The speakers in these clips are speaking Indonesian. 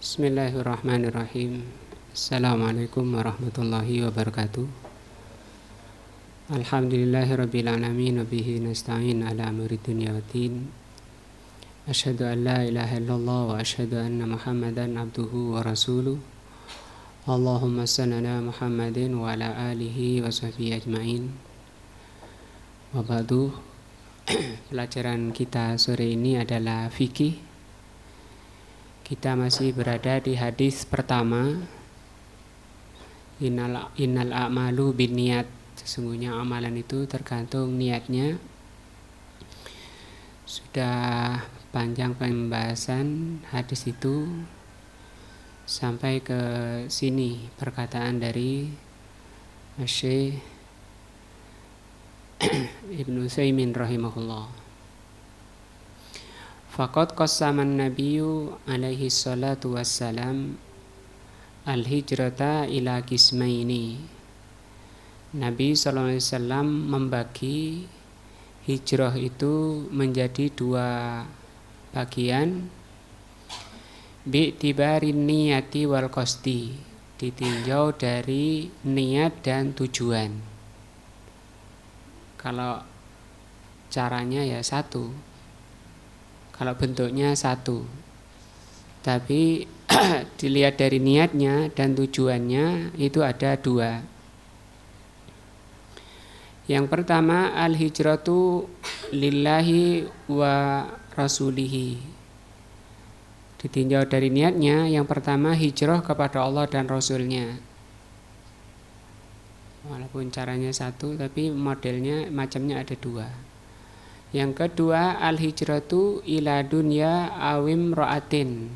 Bismillahirrahmanirrahim. Assalamualaikum warahmatullahi wabarakatuh. Alhamdulillahirabbil alamin wa bihi nasta'in ala amri dunya waddin. Asyhadu an la ilaha illallah wa asyhadu anna Muhammadan abduhu wa rasuluh. Allahumma shalli ala Muhammadin wa ala alihi wa sahbihi ajmain. Wa ba'du. Pelajaran kita sore ini adalah fikih. Kita masih berada di hadis pertama. Innal a'malu binniyat. Sesungguhnya amalan itu tergantung niatnya. Sudah panjang pembahasan hadis itu sampai ke sini perkataan dari Syekh Ibnu Utsaimin rahimahullah. Faqad qassaman nabiyyu alaihi salatu wassalam al-hijrata ila qismaini. Nabi SAW membagi hijrah itu menjadi dua bagian. Bi'tibarin niyati wal qasdi, ditinjau dari niat dan tujuan. Kalau caranya ya satu, kalau bentuknya satu, tapi dilihat dari niatnya dan tujuannya itu ada dua. Yang pertama, al-hijratu lillahi wa rasulihi. Ditinjau dari niatnya, yang pertama hijrah kepada Allah dan Rasulnya. Walaupun caranya satu, tapi modelnya, macamnya ada dua. Yang kedua, al-hijratu ila dunya awim ra'atin.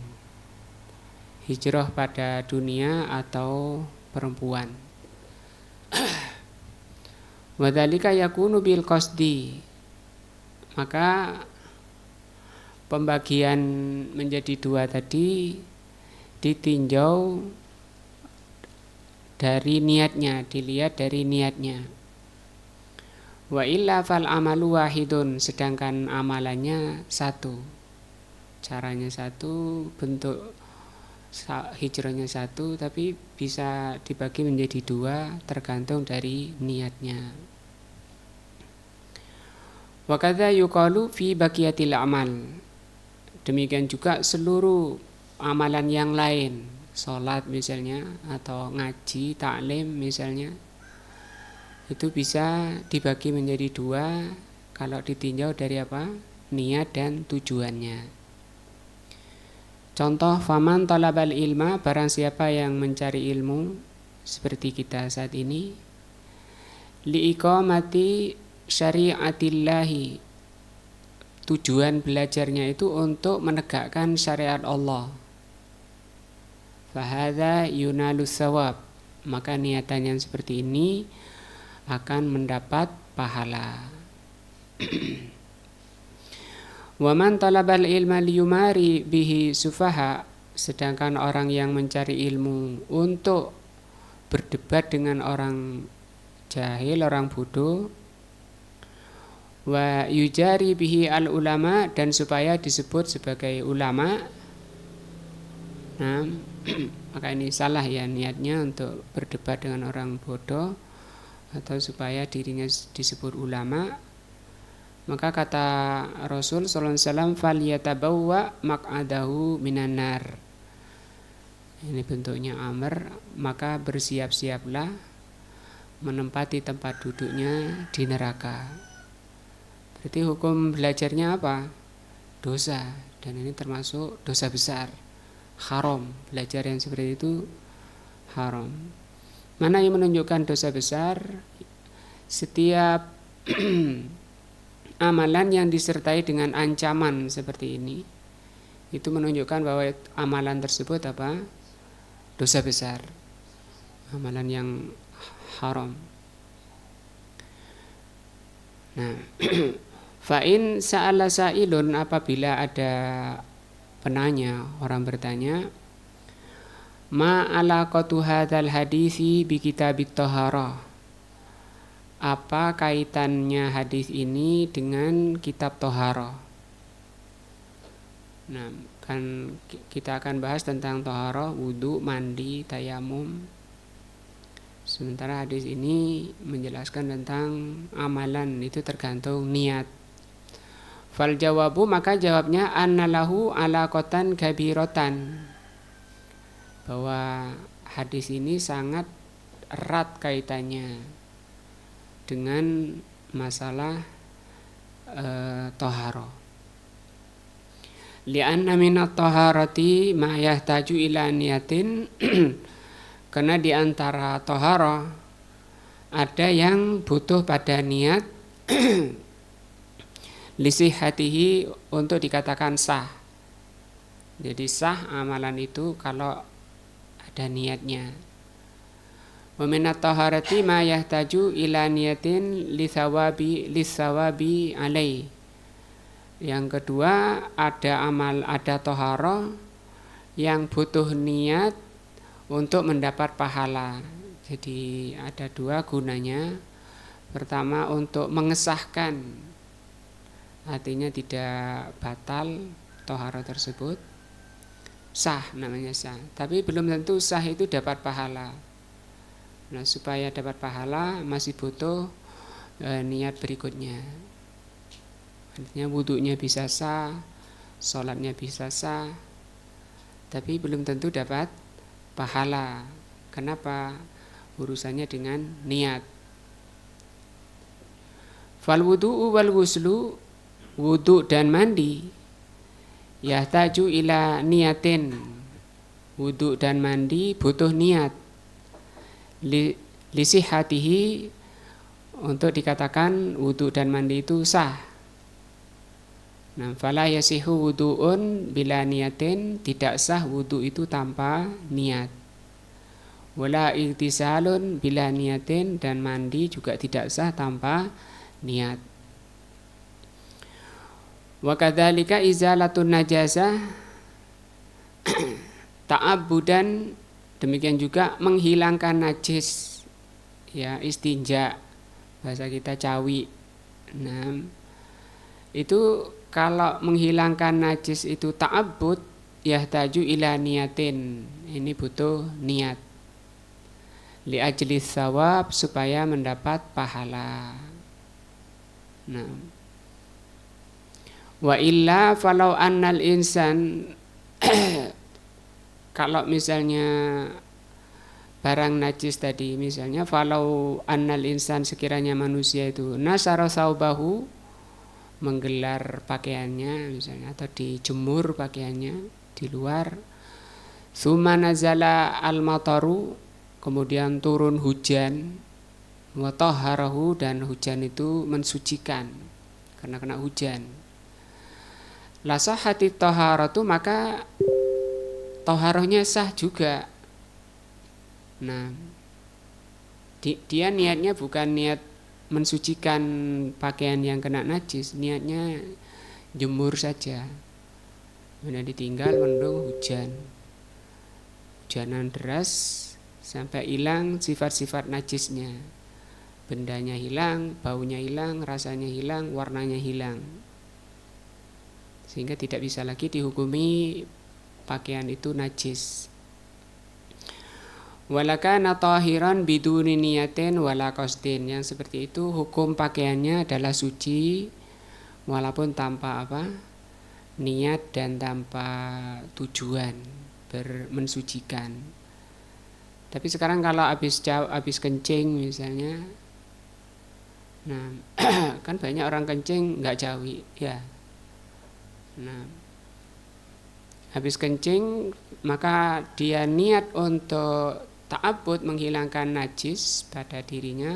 Hijrah pada dunia atau perempuan. Wadzalika yakunu bil qasdi. Maka pembagian menjadi dua tadi ditinjau dari niatnya, dilihat dari niatnya. Wa illa fal amalu wahidun, sedangkan amalannya satu, caranya satu, bentuk hijrahnya satu, tapi bisa dibagi menjadi dua tergantung dari niatnya. Wa kadza yuqalu fi baqiyatil amal. Demikian juga seluruh amalan yang lain, salat misalnya atau ngaji, taklim misalnya, itu bisa dibagi menjadi dua kalau ditinjau dari apa? Niat dan tujuannya. Contoh, faman talabal ilma, barang siapa yang mencari ilmu seperti kita saat ini, liiqamati syariatillahi, tujuan belajarnya itu untuk menegakkan syariat Allah. Fahadza yunalus sawab, maka niatan yang seperti ini akan mendapat pahala. Wa man talabal ilma liyumari bihi sufaha, sedangkan orang yang mencari ilmu untuk berdebat dengan orang jahil, orang bodoh, wa yujari bihi al ulama, dan supaya disebut sebagai ulama. Nah, maka ini salah ya niatnya untuk berdebat dengan orang bodoh atau supaya dirinya disebut ulama. Maka kata Rasul sallallahu alaihi wasallam, falyatabawwa maq'adahu minan nar. Ini bentuknya amr, maka bersiap-siaplah menempati tempat duduknya di neraka. Berarti hukum belajarnya apa? Dosa, dan ini termasuk dosa besar, haram. Belajar yang seperti itu haram. Mana yang menunjukkan dosa besar? Setiap amalan yang disertai dengan ancaman seperti ini, itu menunjukkan bahwa amalan tersebut apa? Dosa besar, amalan yang haram. Nah, fa'in sa'ala sa'ilun, apabila ada penanya, orang bertanya, ma alaqatu hadzal hadisi bi kitabit thaharah, apa kaitannya hadis ini dengan kitab thaharah? Nah, kan kita akan bahas tentang toharoh, wudu, mandi, tayamum. Sementara hadis ini menjelaskan tentang amalan, itu tergantung niat. Fal jawabu, maka jawabnya annalahu alaqatan kabirotan, bahwa hadis ini sangat erat kaitannya dengan masalah toharoh. Li'anna minat toharati ma yahtaju ila niyatin karena di antara toharoh ada yang butuh pada niat lisihatihi, untuk dikatakan sah. Jadi sah amalan itu kalau ada niatnya. Wa minat taharati ma yahtaju ila niyatin lithawabi alai. Yang kedua, ada taharah yang butuh niat untuk mendapat pahala. Jadi ada dua gunanya. Pertama, untuk mengesahkan, artinya tidak batal taharah tersebut, sah, namanya sah. Tapi belum tentu sah itu dapat pahala. Nah, supaya dapat pahala masih butuh niat berikutnya. Artinya wudunya bisa sah, sholatnya bisa sah, tapi belum tentu dapat pahala. Kenapa? Urusannya dengan niat. Fal wudu'u wal ghuslu, wudu dan mandi, yahtaju ila niyatin, wudu dan mandi butuh niat, lisihatihi, untuk dikatakan wudu dan mandi itu sah. Nah, fala yasihu wudu'un bila niyatin, tidak sah wudu itu tanpa niat. Wala igtisalun bila niyatin, dan mandi juga tidak sah tanpa niat. Wa kadzalika izalatun najasah ta'abbudan, demikian juga menghilangkan najis, ya, istinja, bahasa kita cawi. Nah, itu kalau menghilangkan najis itu ta'abbud, yahtaju ila niyatin, ini butuh niat, li ajli tsawab, supaya mendapat pahala. Nah, wa illa falau annal insan kalau misalnya barang najis tadi, misalnya falau annal insan, sekiranya manusia itu nasara saubahu, menggelar pakaiannya misalnya, atau dijemur pakaiannya di luar, tsumma nazala al-mataru, kemudian turun hujan, wa tahharahu, dan hujan itu mensucikan karena kena hujan, la sahhati taharatu, maka taharahnya sah juga. Nah, dia niatnya bukan niat mensucikan pakaian yang kena najis, niatnya jemur saja. Kemudian ditinggal mendung hujan, hujanan deras sampai hilang sifat-sifat najisnya, bendanya hilang, baunya hilang, rasanya hilang, warnanya hilang, sehingga tidak bisa lagi dihukumi pakaian itu najis. Walakana tahiran biduni niyatin wala qasdin, yang seperti itu hukum pakaiannya adalah suci walaupun tanpa niat dan tanpa tujuan mensucikan. Tapi sekarang kalau habis kencing misalnya, nah kan banyak orang kencing nggak jawi, ya. Nah, habis kencing maka dia niat untuk ta'abbud, menghilangkan najis pada dirinya,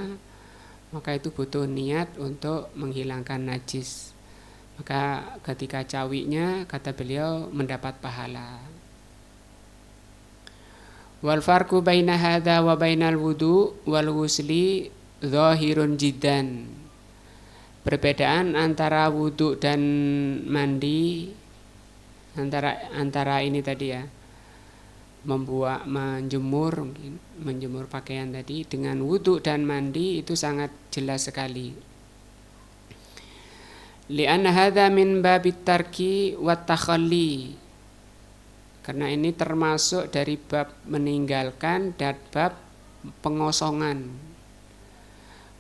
maka itu butuh niat untuk menghilangkan najis. Maka ketika cawinya, kata beliau, mendapat pahala. Wal farqu baina hadza wa bainal wudu wal ghusli zahirun jiddan. Perbedaan antara wudu dan mandi, antara ini tadi ya, menjemur pakaian tadi, dengan wudu dan mandi itu sangat jelas sekali. Li'anna hadza min babit tarki wat takhalli. Karena ini termasuk dari bab meninggalkan dan bab pengosongan.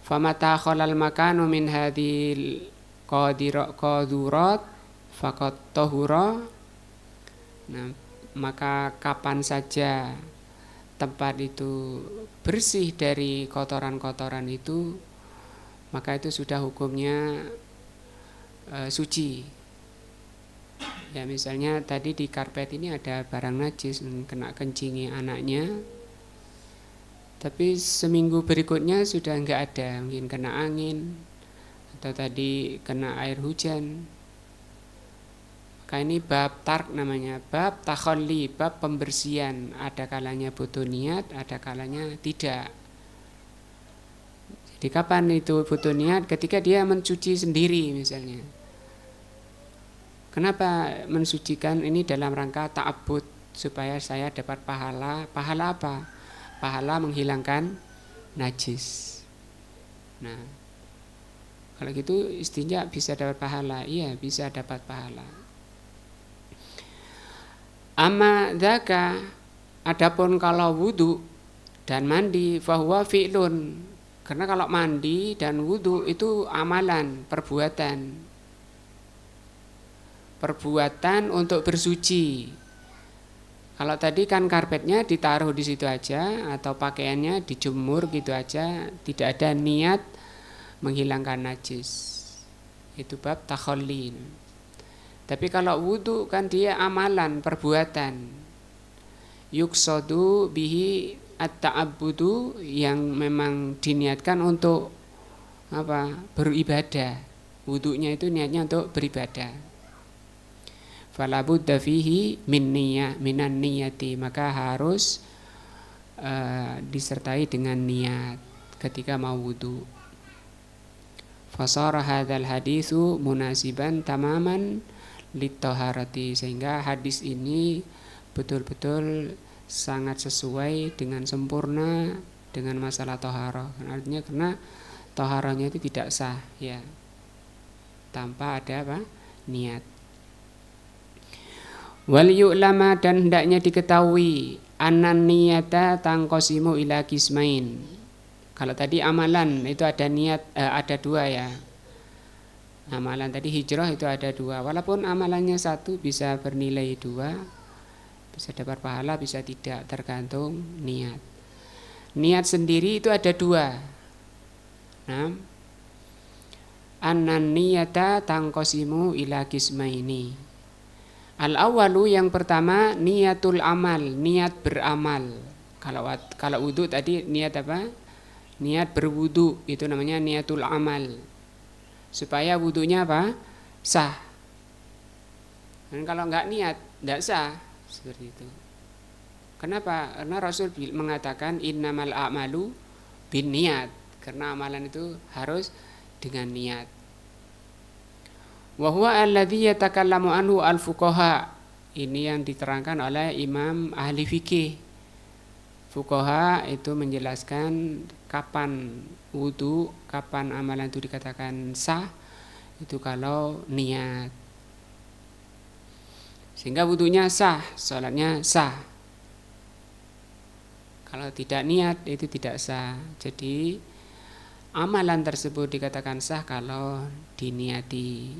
Famata khalal makanu min hadhil qadurat faqad tahura. Nah, maka kapan saja tempat itu bersih dari kotoran-kotoran itu, maka itu sudah hukumnya suci. Ya misalnya tadi di karpet ini ada barang najis, kena kencingi anaknya, tapi seminggu berikutnya sudah enggak ada, mungkin kena angin atau tadi kena air hujan. Maka ini bab tark namanya, bab takhalli, bab pembersihan. Ada kalanya butuh niat, ada kalanya tidak. Jadi kapan itu butuh niat? Ketika dia mencuci sendiri misalnya. Kenapa mensucikan? Ini dalam rangka ta'abbud, supaya saya dapat pahala. Pahala apa? Pahala menghilangkan najis. Nah, kalau gitu istinja bisa dapat pahala. Iya, bisa dapat pahala. Amma dzaka, adapun kalau wudu dan mandi, fahuwa fi'lun. Karena kalau mandi dan wudu itu amalan, perbuatan untuk bersuci. Kalau tadi kan karpetnya ditaruh di situ aja atau pakaiannya dijemur gitu aja, tidak ada niat menghilangkan najis. Itu bab takhalli. Tapi kalau wudu kan dia amalan, perbuatan. Yuqsadu bihi at-ta'abbudu, yang memang diniatkan untuk apa? Beribadah. Wudunya itu niatnya untuk beribadah. Fala budda fihi minan niyati, maka harus disertai dengan niat ketika mau wudu. Fasara hadzal haditsu munasiban tamaman litaharati, sehingga hadis ini betul-betul sangat sesuai dengan sempurna dengan masalah taharah. Artinya karena taharahnya itu tidak sah ya tanpa ada apa? Niat. Wal yu'lama, dan hendaknya diketahui, anan niyata tangqasimu ila qismain. Kalau tadi amalan itu ada niat, ada dua ya. Amalan tadi hijrah itu ada dua. Walaupun amalannya satu bisa bernilai dua, bisa dapat pahala, bisa tidak, tergantung niat. Niat sendiri itu ada dua. Nah, anan niyata tangqasimu ila qismaini. Al-awwalu, yang pertama, niatul amal, niat beramal. Kalau wudu tadi niat apa? Niat berwudu, itu namanya niatul amal. Supaya wudunya apa? Sah. Dan kalau enggak niat, enggak sah. Seperti itu. Kenapa? Karena Rasul mengatakan innamal a'malu bin niat. Karena amalan itu harus dengan niat. Wa huwa alladzi yatakallamu anhu al-fuqaha. Ini yang diterangkan oleh imam ahli fikih. Fuqaha itu menjelaskan kapan wudu, kapan amalan itu dikatakan sah, itu kalau niat. Sehingga wudunya sah, salatnya sah. Kalau tidak niat itu tidak sah. Jadi amalan tersebut dikatakan sah kalau diniati.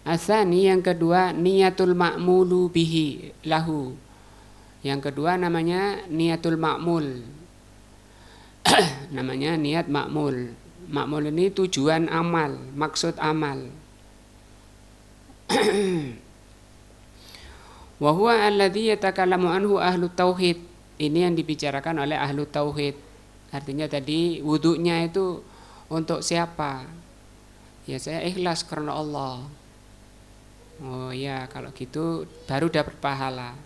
Asani, yang kedua, niatul ma'mulu bihi lahu. Yang kedua namanya niatul ma'mul. Namanya niat ma'mul. Ma'mul ini tujuan amal, maksud amal. Wa huwa alladzi yatakallamu anhu ahlu tauhid. Ini yang dibicarakan oleh ahlu tauhid. Artinya tadi wudunya itu untuk siapa? Ya saya ikhlas karena Allah. Oh ya, kalau gitu baru dapat pahala.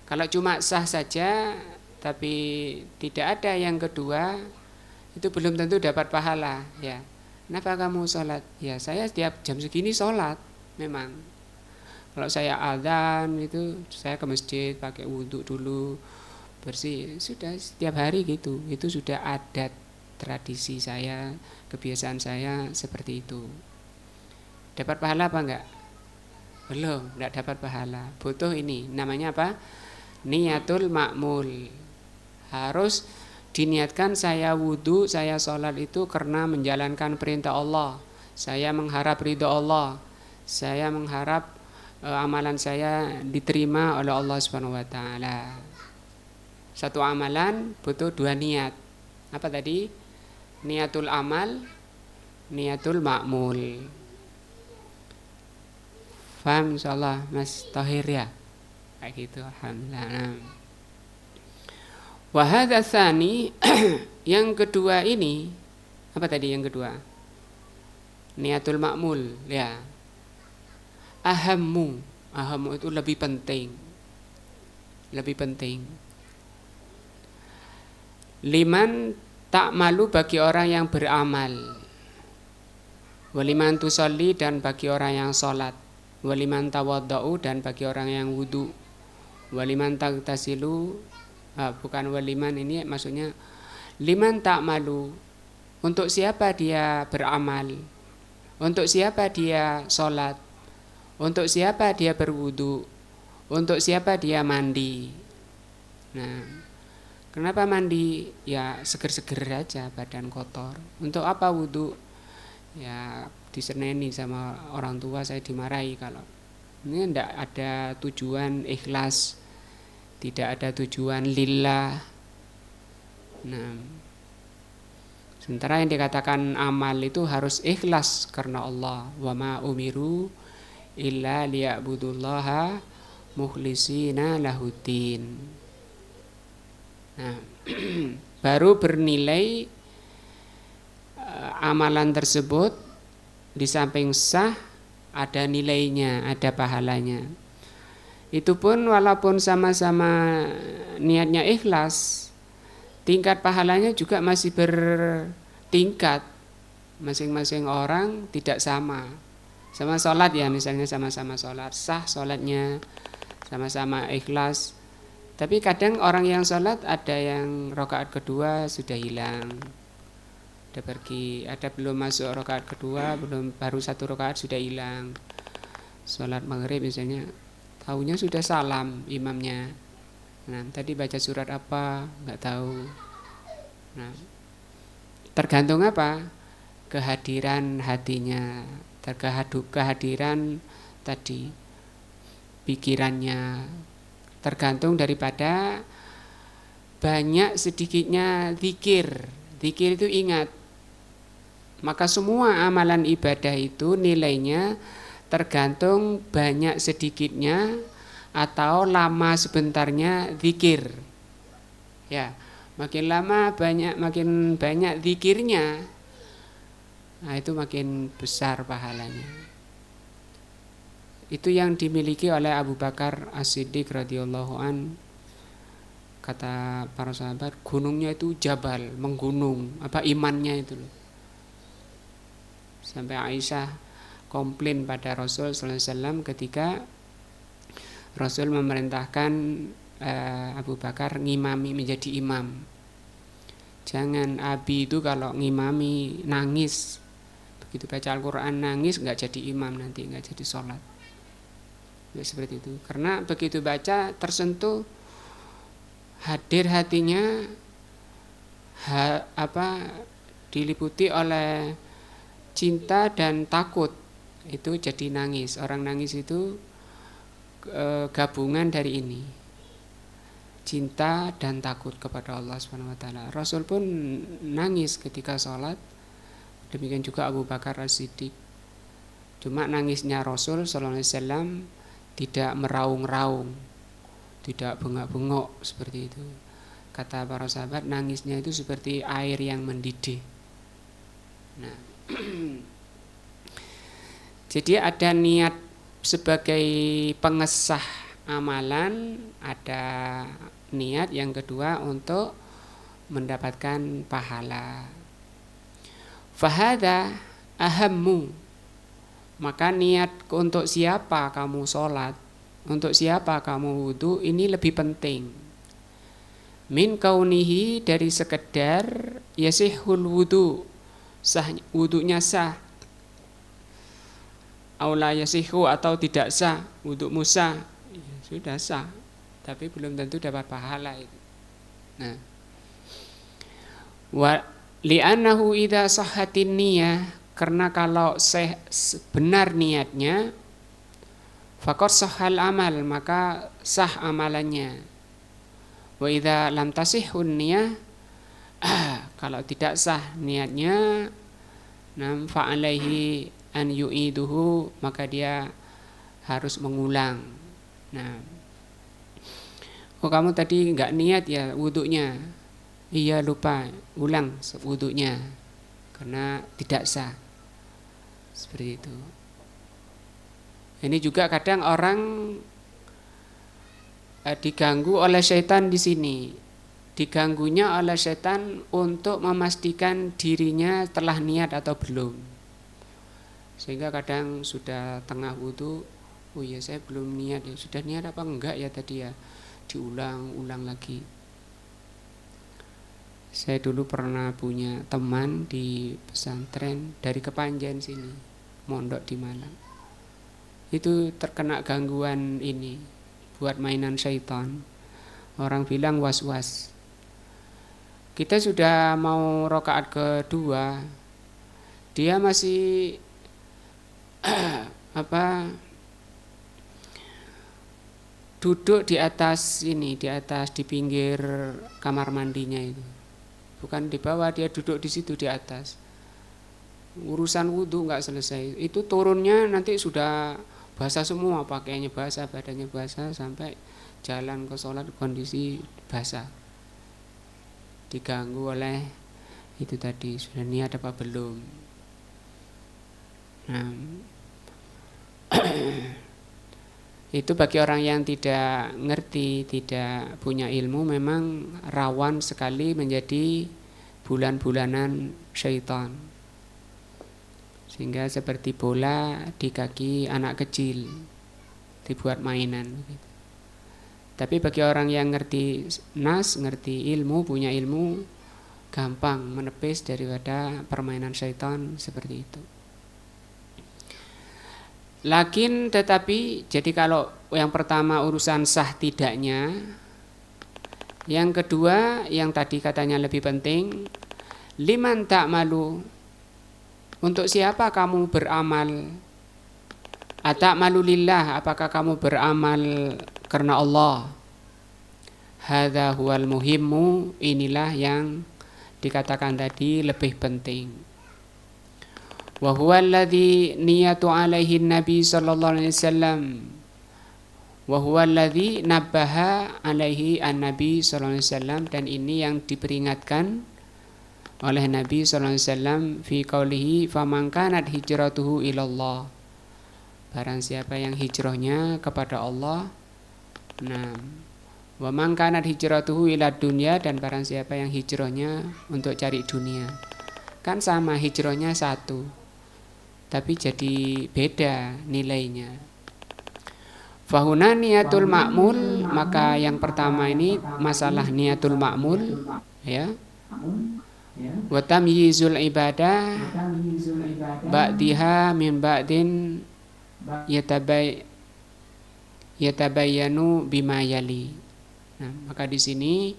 Kalau cuma sah saja tapi tidak ada yang kedua, itu belum tentu dapat pahala ya. Kenapa kamu sholat? Ya saya setiap jam segini sholat memang. Kalau saya adzan itu saya ke masjid pakai wudhu dulu, bersih, sudah setiap hari gitu. Itu sudah adat, tradisi saya, kebiasaan saya seperti itu. Dapat pahala apa enggak? Belum, enggak dapat pahala. Butuh ini, namanya apa? Niatul ma'mul. Harus diniatkan saya wudhu, saya sholat itu karena menjalankan perintah Allah. Saya mengharap ridho Allah. Saya mengharap amalan saya diterima oleh Allah Subhanahu wa taala. Satu amalan butuh dua niat. Apa tadi? Niatul amal, niatul ma'mul. Paham insyaallah Mas Tahir ya? Kayak gitu, alhamdulillah. Wa hadza tsani yang kedua ini, apa tadi yang kedua? Niatul ma'mul, ya. Ahammu itu lebih penting. Lebih penting. Liman tak malu bagi orang yang beramal. Waliman tusolli dan bagi orang yang sholat. Waliman tawadda'u dan bagi orang yang wudu. Waliman tagtasilu, bukan waliman, ini maksudnya liman tak malu. Untuk siapa dia beramal? Untuk siapa dia sholat? Untuk siapa dia berwudu? Untuk siapa dia mandi? Nah, kenapa mandi? Ya seger-seger aja, badan kotor. Untuk apa wudu? Ya diseneni sama orang tua, saya dimarahi kalau ini tidak ada tujuan ikhlas, tidak ada tujuan lillah. Nah, sementara yang dikatakan amal itu harus ikhlas karena Allah. Wa ma umiru illa liya'budullaha mukhlisina lahuddin. Nah, baru bernilai amalan tersebut di samping sah ada nilainya, ada pahalanya. Itu pun walaupun sama-sama niatnya ikhlas, tingkat pahalanya juga masih bertingkat. Masing-masing orang tidak sama. Sama sholat ya, misalnya sama-sama sholat, sah sholatnya, sama-sama ikhlas. Tapi kadang orang yang sholat ada yang rakaat kedua sudah hilang, udah pergi, ada belum masuk rakaat kedua, baru satu rakaat sudah hilang. Sholat maghrib misalnya, tahunya sudah salam imamnya. Nah, tadi baca surat apa nggak tahu. Nah, tergantung apa? Kehadiran hatinya, kehadiran tadi pikirannya, tergantung daripada banyak sedikitnya zikir. Zikir itu ingat. Maka semua amalan ibadah itu nilainya tergantung banyak sedikitnya atau lama sebentarnya zikir. Ya, makin lama makin banyak zikirnya, nah itu makin besar pahalanya. Itu yang dimiliki oleh Abu Bakar As-Siddiq radhiyallahu an. Kata para sahabat, gunungnya itu jabal, menggunung, apa imannya itu loh. Sampai Aisyah komplain pada Rasul sallallahu alaihi wasallam ketika Rasul memerintahkan Abu Bakar ngimami, menjadi imam. Jangan Abi itu kalau ngimami nangis, begitu baca Al-Quran nangis, nggak jadi imam nanti, nggak jadi sholat. Ya, seperti itu. Karena begitu baca tersentuh, hadir hatinya, diliputi oleh cinta dan takut, itu jadi nangis. Orang nangis itu gabungan dari ini, cinta dan takut kepada Allah Subhanahu wa taala. Rasul pun nangis ketika sholat, demikian juga Abu Bakar As-Siddiq. Cuma nangisnya Rasul sallallahu alaihi wasallam tidak meraung-raung, tidak bengak-bengok seperti itu. Kata para sahabat, nangisnya itu seperti air yang mendidih. Nah, jadi ada niat sebagai pengesah amalan, ada niat yang kedua untuk mendapatkan pahala. Fahada ahammu, maka niat untuk siapa kamu sholat, untuk siapa kamu wudu, ini lebih penting. Min kaunihi, dari sekedar yasihul wudu, sah wudunya sah. aula yasihu atau tidak sah wudhu Musa, ya, sudah sah, tapi belum tentu dapat pahala itu. Nah, wa li'annahu idza sahhatin niyah, karena kalau benar niatnya, faqad sahhal amal, maka sah amalannya. Wa idza lam tasihhun niyah, kalau tidak sah niatnya, nam fa alaihi an yu'iduhu, maka dia harus mengulang. Nah, oh kamu tadi nggak niat ya wudhunya, iya lupa, ulang wudhunya karena tidak sah. Seperti itu. Ini juga kadang orang diganggu oleh setan di sini. Diganggunya oleh setan untuk memastikan dirinya telah niat atau belum. Sehingga kadang sudah tengah wudhu, oh iya saya belum niat ya, sudah niat apa enggak ya tadi ya, diulang-ulang lagi. Saya dulu pernah punya teman di pesantren dari Kepanjen sini, mondok di Malang. Itu terkena gangguan ini, buat mainan syaitan. Orang bilang was-was. Kita sudah mau rakaat kedua, dia masih duduk di atas ini, di pinggir kamar mandinya itu. Bukan di bawah, dia duduk di situ di atas. Urusan wudhu nggak selesai. Itu turunnya nanti sudah basah semua, pakaiannya basah, badannya basah, sampai jalan ke sholat kondisi basah. Diganggu oleh itu tadi, sudah niat apa belum. Nah, itu bagi orang yang tidak ngerti, tidak punya ilmu, memang rawan sekali menjadi bulan-bulanan syaitan. Sehingga seperti bola di kaki anak kecil, dibuat mainan. Tapi bagi orang yang ngerti nas, ngerti ilmu, punya ilmu, gampang menepis daripada permainan syaitan seperti itu. Lakin tetapi, jadi kalau yang pertama urusan sah tidaknya, yang kedua yang tadi katanya lebih penting, liman ta'malu, untuk siapa kamu beramal? Ata'malu lillah, apakah kamu beramal karena Allah? Hadza huwal muhimmu, inilah yang dikatakan tadi lebih penting. Wa huwa alladhi niyatu alaihi Nabi sallallahu alaihi wasallam. Wa huwa alladhi nabbaha alaihi an-Nabi sallallahu alaihi wasallam, dan ini yang diperingatkan oleh Nabi sallallahu alaihi wasallam fi qaulihi faman kanat hijratuhu ilallah. Barang siapa yang hijrahnya kepada Allah. Nah, wa man kanat hijratuhu ilad dunya, dan barang siapa yang hijrahnya untuk cari dunia. Kan sama, hijrahnya satu, tapi jadi beda nilainya. Fahuna niatul ma'mul, maka yang pertama ini masalah niatul ma'mul, ya. Wa tamyizul ibadah ba'diha min ba'din yatabayyanu bima yali. Nah, maka di sini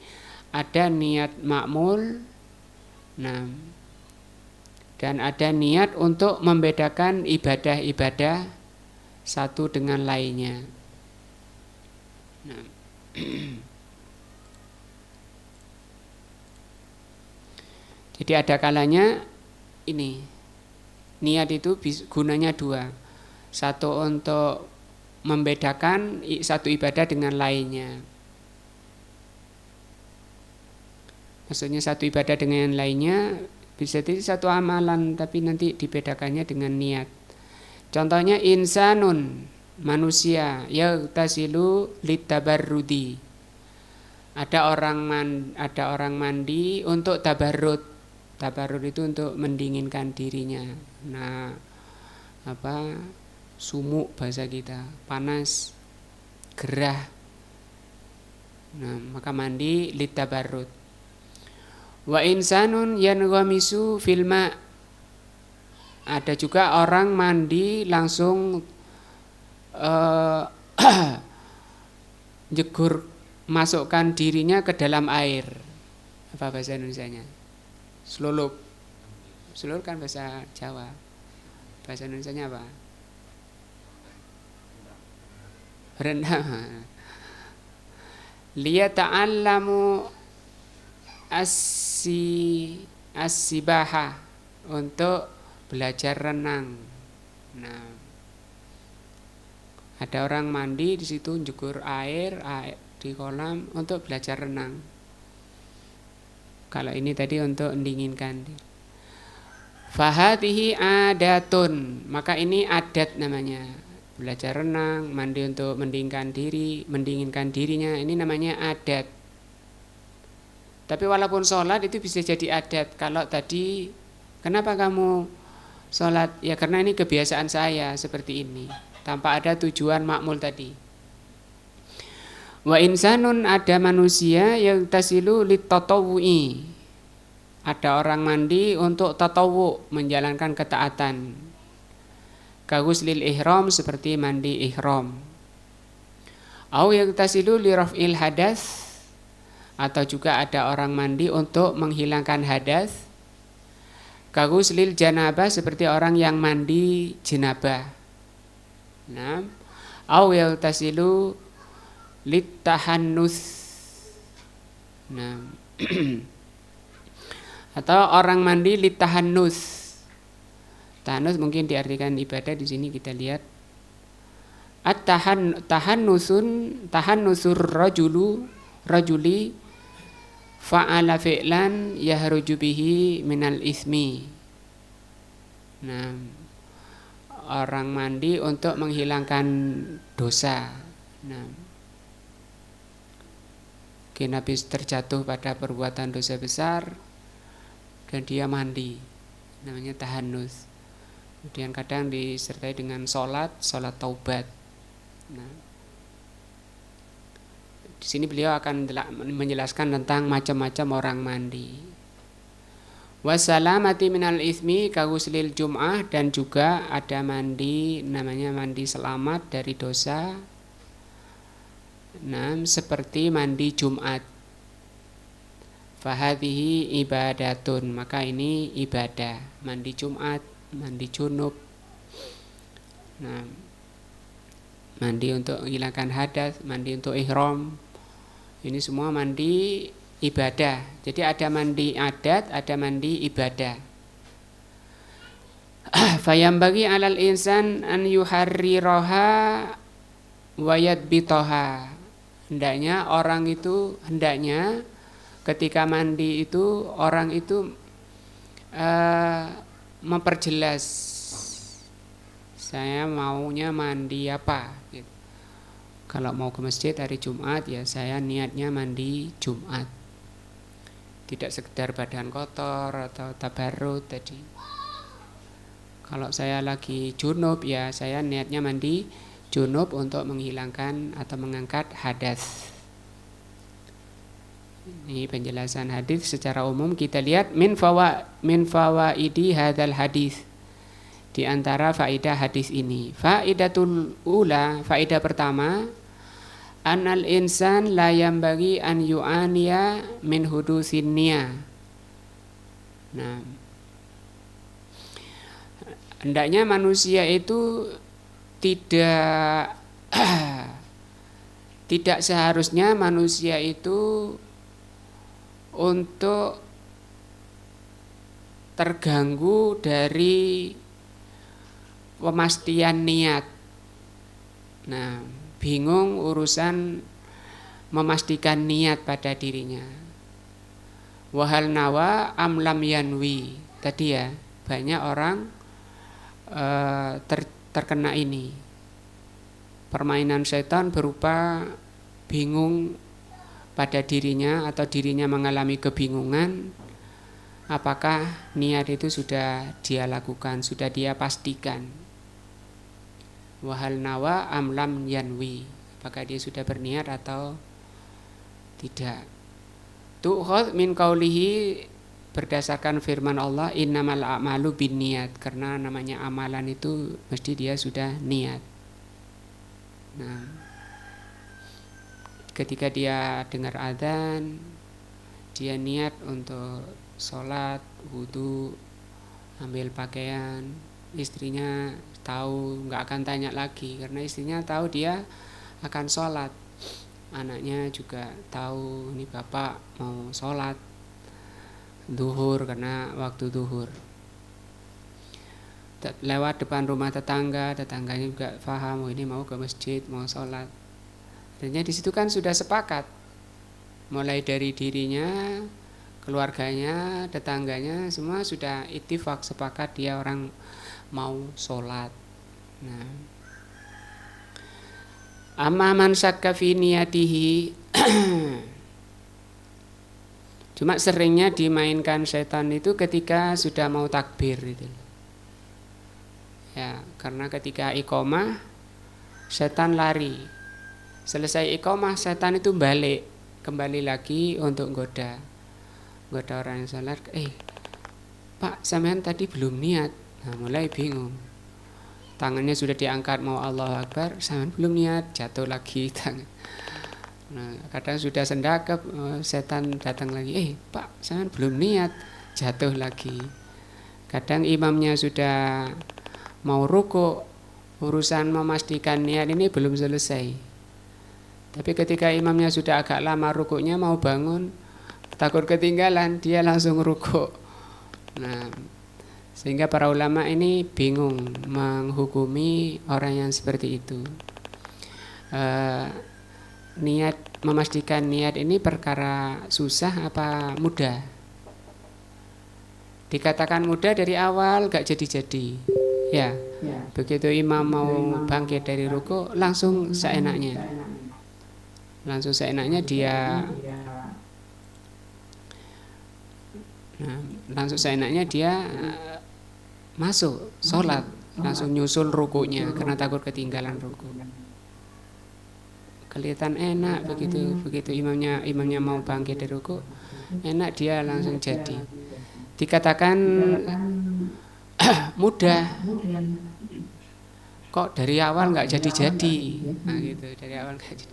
ada niat ma'mul, nah, dan ada niat untuk membedakan ibadah-ibadah satu dengan lainnya. Nah, jadi ada kalanya ini niat itu gunanya dua. Satu untuk membedakan satu ibadah dengan lainnya. Maksudnya satu ibadah dengan yang lainnya bisa jadi satu amalan, tapi nanti dibedakannya dengan niat. Contohnya insanun, manusia, yaghtasilu litabarrudi. Ada orang mandi untuk tabarrud. Tabarrud itu untuk mendinginkan dirinya. Nah, sumuk bahasa kita, panas, gerah. Nah, maka mandi litabarrud. Wa insanun yanghamisu fil ma'. Ada juga orang mandi langsung jegur, masukkan dirinya ke dalam air. Apa bahasa Indonesianya? Selulup. Selulup kan bahasa Jawa. Bahasa Indonesianya apa? Berendam. Liyata'allamu as-sibaha, untuk belajar renang. Nah, ada orang mandi di situ jukur air di kolam untuk belajar renang. Kalau ini tadi untuk mendinginkan. Fahatihi adatun, maka ini adat namanya. Belajar renang, mandi untuk mendinginkan dirinya, ini namanya adat. Tapi walaupun sholat itu bisa jadi adat. Kalau tadi, kenapa kamu sholat? Ya karena ini kebiasaan saya seperti ini, tanpa ada tujuan makmul tadi. Wa insanun, ada manusia yang tasilu litatawu'i, ada orang mandi untuk tatawu, menjalankan ketaatan. Kaguslil ihram, seperti mandi ihram. Au yang tasilu liraf'il hadas, atau juga ada orang mandi untuk menghilangkan hadas. Kaguslil janabah, seperti orang yang mandi jenabah. Nah, au yang tasilu litahannus. Nah, atau orang mandi litahannus. Tahannus mungkin diartikan ibadah, di sini kita lihat tahannusur rajuli fa'ala fi'lan yahruju bihi minal ismi. Nah, orang mandi untuk menghilangkan dosa. Nah, habis terjatuh pada perbuatan dosa besar dan dia mandi, namanya tahannus. Kemudian kadang disertai dengan sholat taubat. Nah, di sini beliau akan menjelaskan tentang macam-macam orang mandi. Wassalamati minal ismi kaguslil jum'ah, dan juga ada mandi namanya mandi selamat dari dosa. Nah, seperti mandi Jumat. Fahadhihi ibadatun, maka ini ibadah. Mandi Jumat, mandi junub. Nah, mandi untuk menghilangkan hadas, mandi untuk ihram. Ini semua mandi ibadah. Jadi ada mandi adat, ada mandi ibadah. Fayambagi alal insan an yuharriraha wa yadbitaha. Hendaknya orang itu, ketika mandi itu orang itu memperjelas, saya maunya mandi apa gitu. Kalau mau ke masjid hari Jumat, ya saya niatnya mandi Jumat, tidak sekedar badan kotor atau tabarrut tadi. Kalau saya lagi junub, ya saya niatnya mandi junub untuk menghilangkan atau mengangkat hadas. Ini penjelasan hadis secara umum. Kita lihat min fawaidi hadzal hadis. Di antara faedah hadis ini, faidatul ula, faedah pertama, anal insan la yambagi an yu'aniya min hudusin niyah. Nah, hendaknya manusia itu tidak seharusnya manusia itu untuk terganggu dari pemastian niat. Nah, bingung urusan memastikan niat pada dirinya. Wahal nawa amlam yanwi. Tadi ya, banyak orang terkena ini. Permainan setan berupa bingung pada dirinya, atau dirinya mengalami kebingungan apakah niat itu sudah dia lakukan, sudah dia pastikan. Wahal nawa amlam yanwi, apakah dia sudah berniat atau tidak. Tu'khadh min qaulihi berdasarkan firman Allah innamal a'malu binniyat, karena namanya amalan itu mesti dia sudah niat. Nah, ketika dia dengar adzan, dia niat untuk sholat, wudu, ambil pakaian, istrinya tahu, nggak akan tanya lagi karena istrinya tahu dia akan sholat, anaknya juga tahu ini bapak mau sholat duhur karena waktu duhur. Lewat depan rumah tetangganya juga paham, oh ini mau ke masjid, mau sholat. Artinya di situ kan sudah sepakat, mulai dari dirinya, keluarganya, tetangganya, semua sudah ittifaq, sepakat dia orang mau sholat. Nah, amma man syakka fi niyatihi cuma seringnya dimainkan setan itu ketika sudah mau takbir itu. Ya, karena ketika iqomah setan lari. Selesai iqomah setan itu balik, kembali lagi untuk goda orang yang sholat. Pak, sampean tadi belum niat. Nah, mulai bingung. Tangannya sudah diangkat mau Allahu Akbar, sampean belum niat, jatuh lagi tangan. Nah, kadang sudah sendakep, setan datang lagi. Pak, sampean belum niat, jatuh lagi. Kadang imamnya sudah mau rukuk, urusan memastikan niat ini belum selesai. Tapi ketika imamnya sudah agak lama rukuknya, mau bangun, takut ketinggalan, dia langsung rukuk. Nah, sehingga para ulama ini bingung menghukumi orang yang seperti itu. Niat, memastikan niat ini perkara susah apa mudah? Dikatakan mudah dari awal, gak jadi-jadi. Ya, begitu imam mau bangkit dari ruku, langsung seenaknya dia masuk sholat, langsung nyusul rukunya karena takut ketinggalan ruku. Kelihatan enak begitu imamnya mau bangkit dari ruku, enak dia langsung jadi. Dikatakan mudah, kok dari awal nggak jadi. Nah gitu, dari awal nggak jadi.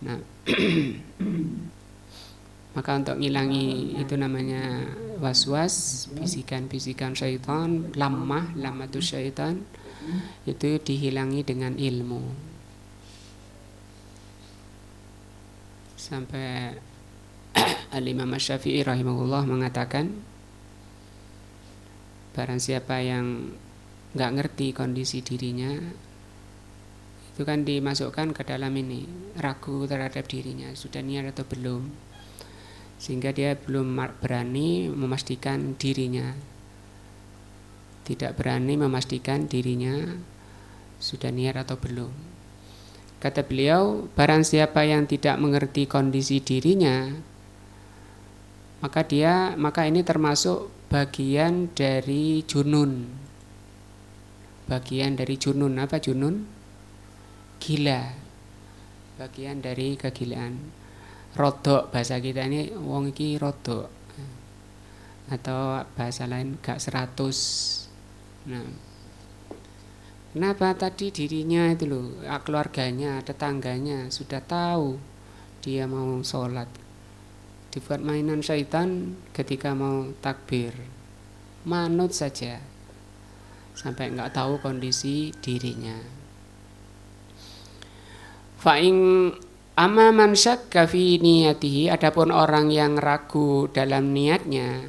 Nah, maka untuk ngilangi itu namanya waswas, bisikan-bisikan syaitan, lamatus syaitan, itu dihilangi dengan ilmu. Sampai Al-Imam Asy-Syafi'i rahimahullah mengatakan, barang siapa yang nggak ngerti kondisi dirinya, itu kan dimasukkan ke dalam ini, ragu terhadap dirinya, sudah niat atau belum, sehingga dia belum berani memastikan dirinya, tidak berani memastikan dirinya sudah niat atau belum. Kata beliau, barang siapa yang tidak mengerti kondisi dirinya, maka ini termasuk bagian dari junun. Bagian dari junun, apa junun? Gila. Bagian dari kegilaan. Rodok, bahasa kita ini wong iki rodok. Atau bahasa lain gak 100. Nah, kenapa tadi dirinya itu loh, keluarganya, tetangganya sudah tahu dia mau sholat, dibuat mainan syaitan ketika mau takbir, manut saja sampai nggak tahu kondisi dirinya. Fa'ing amma man syakka fi niyatihi, adapun orang yang ragu dalam niatnya,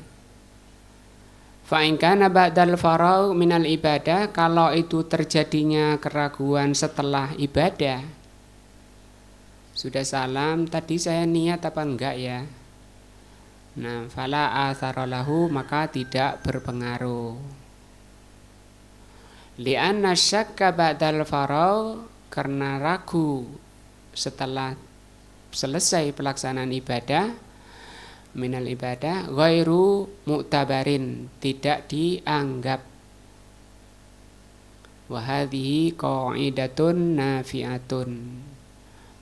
fa'in kana ba'dal faragh minal ibadah, kalau itu terjadinya keraguan setelah ibadah, sudah salam, tadi saya niat apa enggak ya? Nah, fala athara lahu, maka tidak berpengaruh. Li'anna syakka ba'dal faragh, karena ragu setelah selesai pelaksanaan ibadah, minal ibadah ghairu mu'tabarin, tidak dianggap. Wa hadhihi qa'idatun nafi'atun,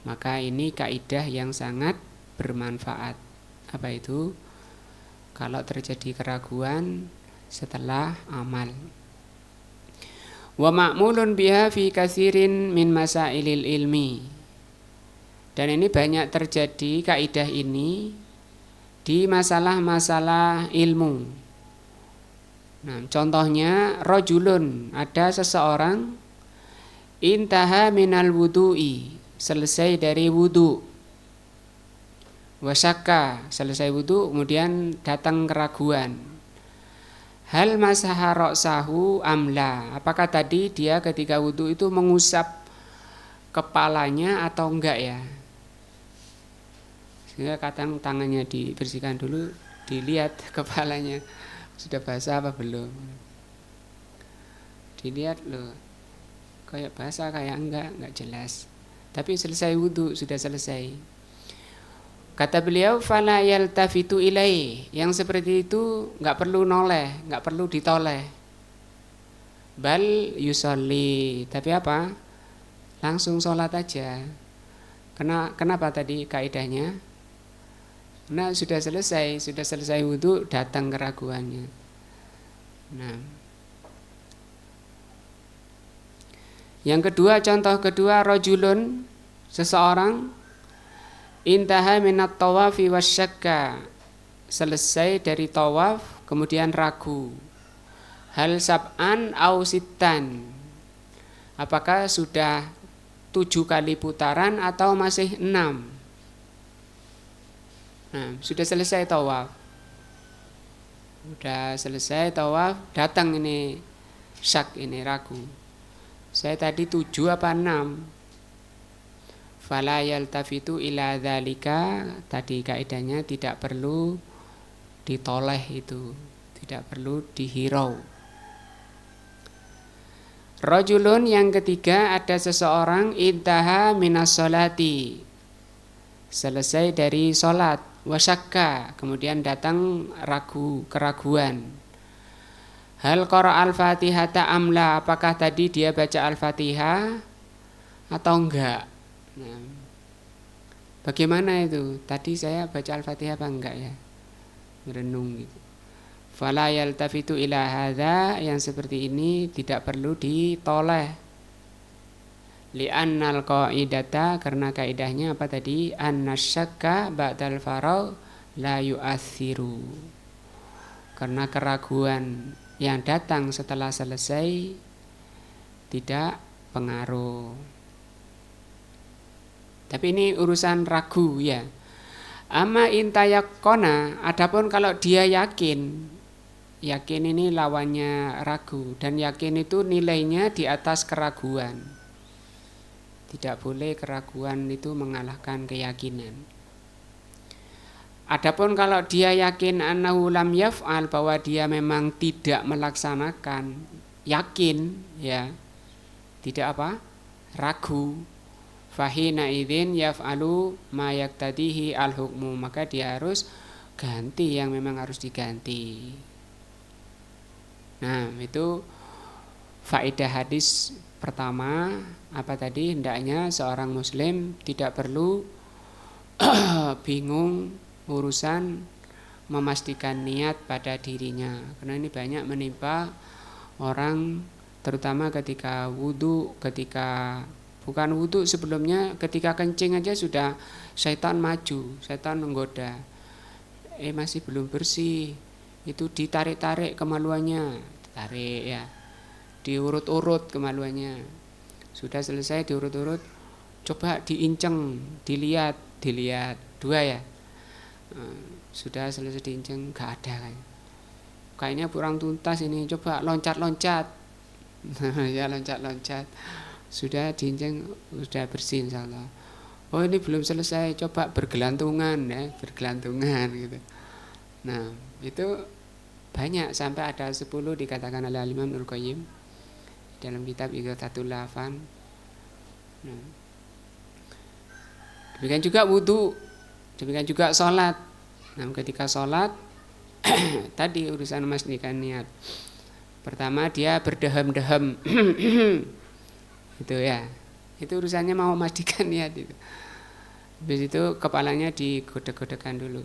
maka ini kaidah yang sangat bermanfaat. Apa itu? kalau terjadi keraguan setelah amal. Wa ma'mulun biha fi katsirin min masailil ilmi. Dan ini banyak terjadi kaidah ini di masalah-masalah ilmu. Nah, contohnya rajulun, ada seseorang intaha minal wudu'i, selesai dari wudu. Wasyakka, selesai wudu kemudian datang keraguan. Hal masaha ra'sahu amla, apakah tadi dia ketika wudu itu mengusap kepalanya atau enggak ya? Sehingga kadang tangannya dibersihkan dulu, dilihat kepalanya sudah basah apa belum. Dilihat loh, kayak basah kayak enggak jelas. Tapi selesai wudu, sudah selesai. Kata beliau, fala yaltafitu ilaih, yang seperti itu enggak perlu noleh, enggak perlu ditoleh. Bal yusolli, tapi apa? Langsung sholat aja. Kenapa tadi kaidahnya? Nah, sudah selesai wudu, datang keraguannya. Nah, yang kedua, contoh kedua, rajulun, seseorang intaha minat tawafi wasyakka, selesai dari tawaf kemudian ragu. Hal sab'an au sittan, apakah sudah 7 kali putaran atau masih 6? Nah, sudah selesai tawaf. Sudah selesai tawaf, datang ini syak, ini ragu. Saya tadi 7 apa 6? Fala yaltafitu ila dzalika, tadi kaidahnya tidak perlu ditoleh itu, tidak perlu dihirau. Rajulun, yang ketiga, ada seseorang intaha minas sholati, selesai dari sholat. Wasyakka, kemudian datang keraguan. Hal qara al-fatihata amla, apakah tadi dia baca al-fatihah atau enggak? Nah, bagaimana itu? Tadi saya baca al-fatihah apa enggak ya? Merenung gitu. Fala yaltafitu ila hadza, yang seperti ini tidak perlu ditoleh. Li'annal qaidata, karena kaidahnya apa tadi? Annasyakka ba'dal faragh la yu'athiru, karena keraguan yang datang setelah selesai tidak pengaruh. Tapi ini urusan ragu ya. Amma intayakona, adapun kalau dia yakin, yakin ini lawannya ragu, dan yakin itu nilainya di atas keraguan. Tidak boleh keraguan itu mengalahkan keyakinan. Adapun kalau dia yakin annahu lam yaf'al, bahwa dia memang tidak melaksanakan, yakin ya, tidak apa? Ragu. Fahina idzin yaf'alu ma yaktadihi al-hukmu, maka dia harus ganti yang memang harus diganti. Nah, itu faedah hadis pertama, apa tadi? Hendaknya seorang muslim tidak perlu bingung urusan memastikan niat pada dirinya, karena ini banyak menimpa orang, terutama ketika wudu, ketika bukan wudu sebelumnya, ketika kencing aja sudah syaitan maju, syaitan menggoda. Masih belum bersih, itu ditarik-tarik kemaluannya, tarik ya, diurut-urut kemaluannya. Sudah selesai diurut-urut, coba diinceng, dilihat 2 ya. Sudah selesai diinceng, gak ada kayaknya kurang tuntas ini, coba loncat-loncat. Ya loncat-loncat, sudah diinceng, sudah bersih insyaallah. Oh ini belum selesai, coba bergelantungan ya, bergelantungan gitu. Nah itu banyak, sampai ada 10 dikatakan oleh Imam Ibnu Qayyim dalam kitab Ighathatul Lahfan. Nah, demikian juga wudu, demikian juga sholat. Nah, ketika sholat tadi urusan memastikan niat. Pertama dia berdeham-deham itu ya, itu urusannya mau memastikan niat itu. Habis itu kepalanya digodek-godekan dulu,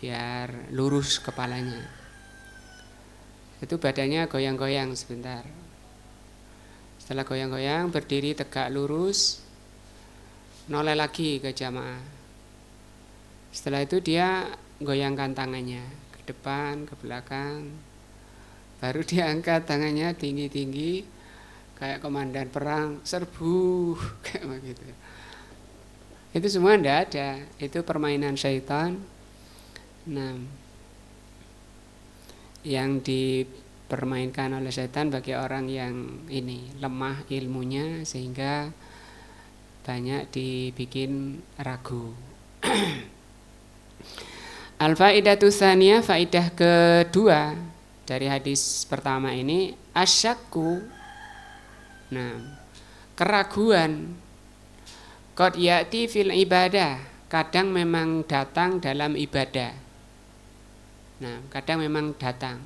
biar lurus kepalanya. Itu badannya goyang-goyang sebentar. Setelah goyang-goyang, berdiri tegak lurus, noleh lagi ke jamaah. Setelah itu dia goyangkan tangannya ke depan, ke belakang. Baru dia angkat tangannya tinggi-tinggi kayak komandan perang, serbu kayak begitu. Itu semua tidak ada, itu permainan syaitan. Nah, yang dipermainkan oleh syaitan bagi orang yang ini lemah ilmunya sehingga banyak dibikin ragu. Al-faidatu tsaniyah, faidah kedua dari hadis pertama ini, asyakku. Nah, keraguan qad ya'ti fil ibadah, kadang memang datang dalam ibadah. Nah, kadang memang datang.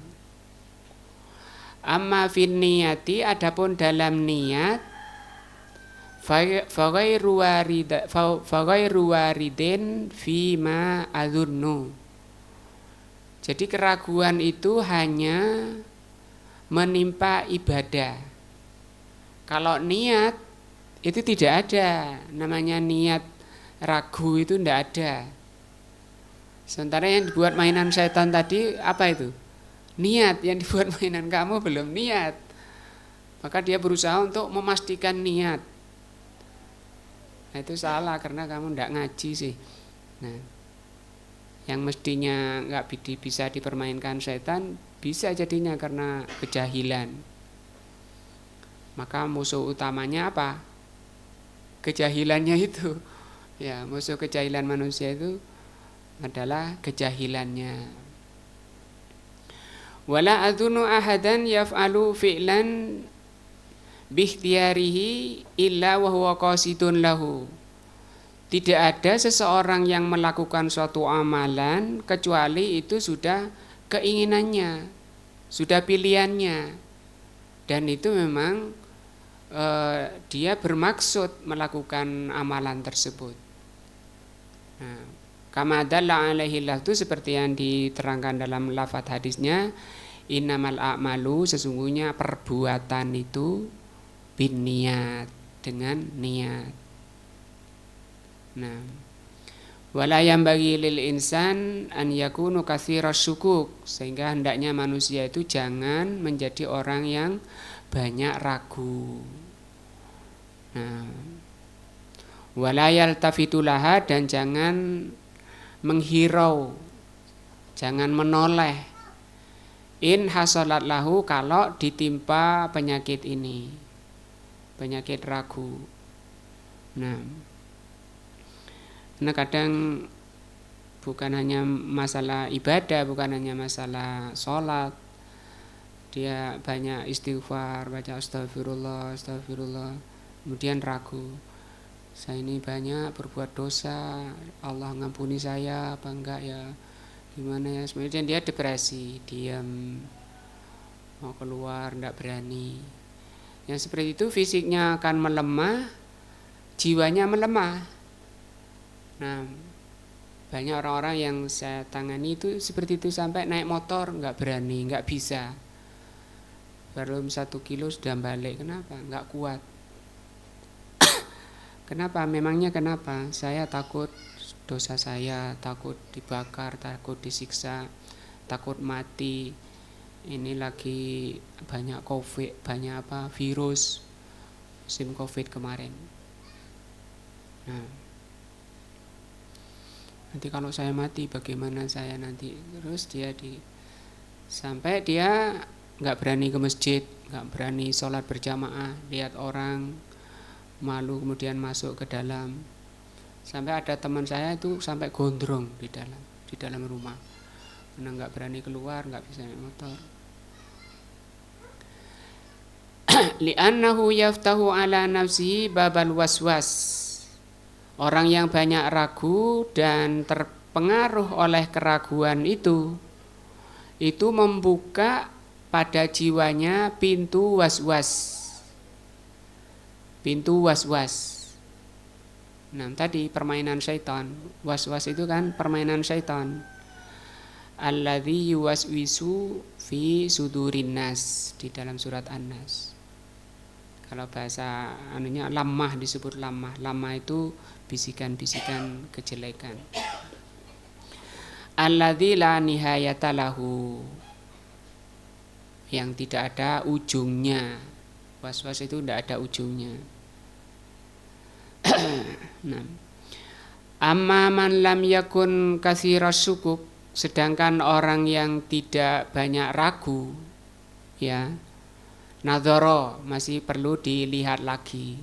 Amma fin niyati, adapun dalam niat, faghairu waridin fima adzunnu. Jadi keraguan itu hanya menimpa ibadah. Kalau niat itu tidak ada, namanya niat ragu itu tidak ada. Sementara yang dibuat mainan setan tadi apa itu? Niat. Yang dibuat mainan kamu belum niat. Maka dia berusaha untuk memastikan niat. Nah, itu salah karena kamu tidak ngaji sih. Nah, yang mestinya nggak bisa dipermainkan setan bisa jadinya karena kejahilan. Maka musuh utamanya apa? Kejahilannya itu. Ya, musuh kejahilan manusia itu adalah kejahilannya. Wala adzunu ahadan yaf'alu fi'lan bikhtiyarihi illa wa huwa qasidun lahu. Tidak ada seseorang yang melakukan suatu amalan kecuali itu sudah keinginannya, sudah pilihannya, dan itu memang dia bermaksud melakukan amalan tersebut. Nah, kama dalla alaihi lafzu, seperti yang diterangkan dalam lafaz hadisnya, innamal a'malu, sesungguhnya perbuatan itu binniyat, dengan niat. Nah, wala yambaghi lil insan an yakunu katsiras syukuk, sehingga hendaknya manusia itu jangan menjadi orang yang banyak ragu. Nah, wala yaltafitu laha, dan jangan menghirau, jangan menoleh, in hasolat lahu, kalau ditimpa penyakit ini, penyakit ragu. Nah, kadang bukan hanya masalah ibadah, bukan hanya masalah sholat, dia banyak istighfar, baca astagfirullah, kemudian ragu, saya ini banyak berbuat dosa, Allah ngampuni saya apa enggak ya, gimana ya, kemudian dia depresi, diam, mau keluar enggak berani. Yang seperti itu fisiknya akan melemah, jiwanya melemah. Nah, banyak orang-orang yang saya tangani itu seperti itu, sampai naik motor enggak berani, enggak bisa, belum 1 kilo sudah balik. Kenapa? Enggak kuat. Kenapa? Memangnya kenapa? Saya takut dosa saya, takut dibakar, takut disiksa, takut mati. Ini lagi banyak COVID, banyak virus, musim COVID kemarin. Nah, nanti kalau saya mati bagaimana saya nanti? Terus dia sampai dia nggak berani ke masjid, nggak berani sholat berjamaah, lihat orang, malu kemudian masuk ke dalam. Sampai ada teman saya itu sampai gondrong di dalam rumah, karena nggak berani keluar, nggak bisa naik motor. Li'annahu yaftahu ala nafsihi babal waswas. Orang yang banyak ragu dan terpengaruh oleh keraguan itu membuka pada jiwanya pintu was-was. Pintu was-was. Nah, tadi permainan syaitan. Was-was itu kan permainan syaitan. alladzi yuwaswisu fi sudurin nas di dalam surat An-Nas. Kalau bahasa anunya lamah disebut lamah. Lamah itu bisikan-bisikan kejelekan. Alladzi la nihayata lahu, yang tidak ada ujungnya. Was-was itu tidak ada ujungnya. Nah. Amma man lam yakun katsiras syukuk, sedangkan orang yang tidak banyak ragu, ya, nadhara masih perlu dilihat lagi.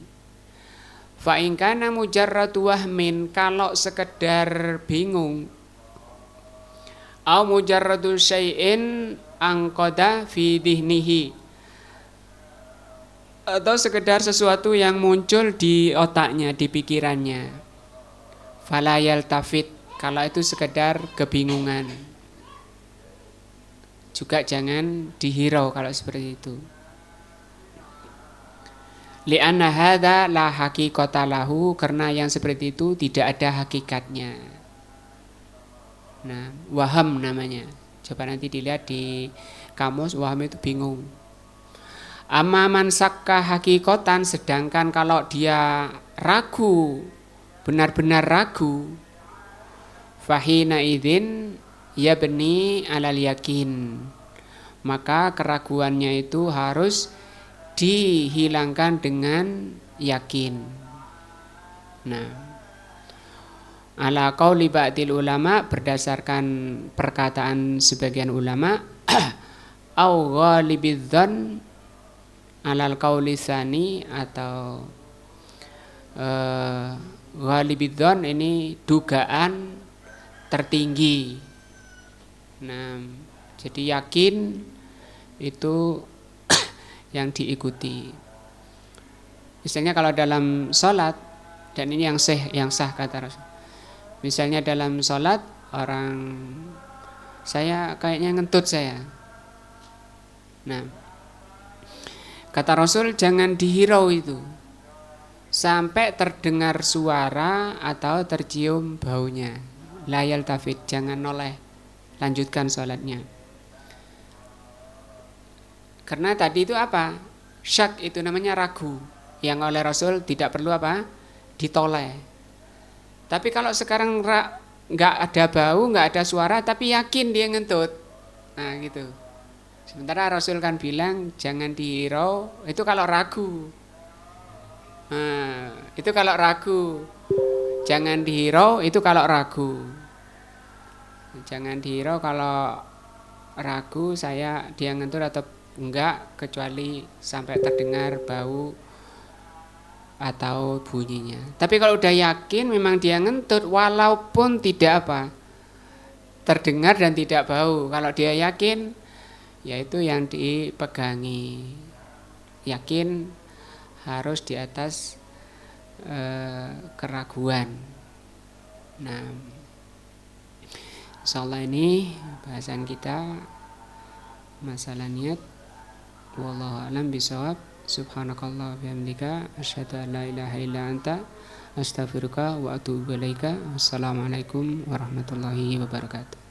Fa in kana mujarradu wahmin, kalau sekedar bingung, au mujarradu syai'in angqada fi dhihnihi, atau sekedar sesuatu yang muncul di otaknya, di pikirannya. Fala yaltafit, kalau itu sekedar kebingungan, juga jangan dihirau kalau seperti itu. Li'anna hadza la haqiqata lahu, karena yang seperti itu tidak ada hakikatnya. Nah, waham namanya. Coba nanti dilihat di kamus, waham itu bingung. Amma man sakka haqiqatan, sedangkan kalau dia ragu, benar-benar ragu, fahina idzin yabni alal yakin, maka keraguannya itu harus dihilangkan dengan yakin. Nah, ala qauli ba'dil ulama, berdasarkan perkataan sebagian ulama, au ghalibidzan alal qauli tsani, atau ghalibidzan ini dugaan tertinggi. Nah, jadi yakin itu yang diikuti. Misalnya kalau dalam sholat, dan ini yang sah kata Rasul. Misalnya dalam sholat, orang, saya kayaknya ngentut saya. Nah, kata Rasul jangan dihirau itu sampai terdengar suara atau tercium baunya. La yaltafit, jangan noleh, lanjutkan sholatnya. Karena tadi itu apa? Syak itu namanya ragu, yang oleh Rasul tidak perlu apa? Ditoleh. Tapi kalau sekarang nggak ada bau, nggak ada suara, tapi yakin dia ngentut, nah gitu. Sementara Rasul kan bilang jangan dihirau, itu kalau ragu. Nah, itu kalau ragu. Jangan dihirau itu kalau ragu. Jangan dihirau kalau ragu dia ngentut atau enggak, kecuali sampai terdengar bau atau bunyinya. Tapi kalau udah yakin memang dia ngentut, walaupun tidak apa, terdengar dan tidak bau, kalau dia yakin, yaitu yang dipegangi. Yakin harus di atas keraguan. Nah, insyaallah ini bahasan kita masalah niat. Wallahu a'lam bishawab. Subhanakallah bihamdika asyhadu an la ilaha illa anta astaghfiruka wa atubu ilaika. Wassalamualaikum warahmatullahi wabarakatuh.